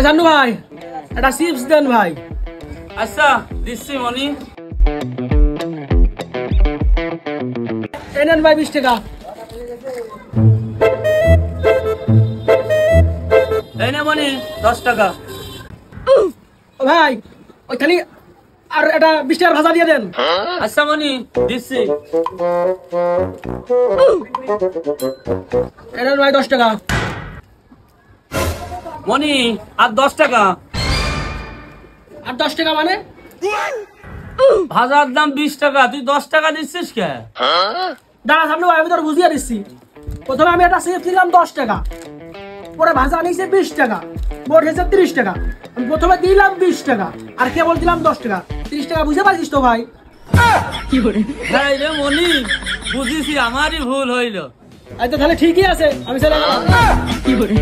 জানু ভাই একটা চিপস দেন ভাই। আচ্ছা দিচ্ছি মনি। এই নেন ভাই 20 টাকা। এই নে মনি 10 টাকা। ভাই ওই খালি আর একটা 20 টাকার ভাজা দিয়ে দেন। আচ্ছা মনি দিচ্ছি। এই নেন ভাই 10 টাকা। মনি আর 10 টাকা। আর 10 টাকা মানে? ভাজার দাম 20 টাকা, তুই 10 টাকা দিচ্ছিস কে? দাঁড়া সামনে ভাই, আমি তোর বুঝিয়ে দিচ্ছি। প্রথমে আমি একটা চিপস দিলাম 10 টাকা, পরে ভাজা নিয়েছে 20 টাকা, মোট হয়েছে 30 টাকা। আমি প্রথমে দিলাম 20 টাকা আর কেবল দিলাম 10 টাকা। 30 টাকা বুঝে পাচ্ছিস তো ভাই? কি করে হ্যাঁ রে মনি, বুঝিছি, আমারই ভুল হইল। এই তো তাহলে ঠিকই আছে, আমি চলে গেলাম। কি করে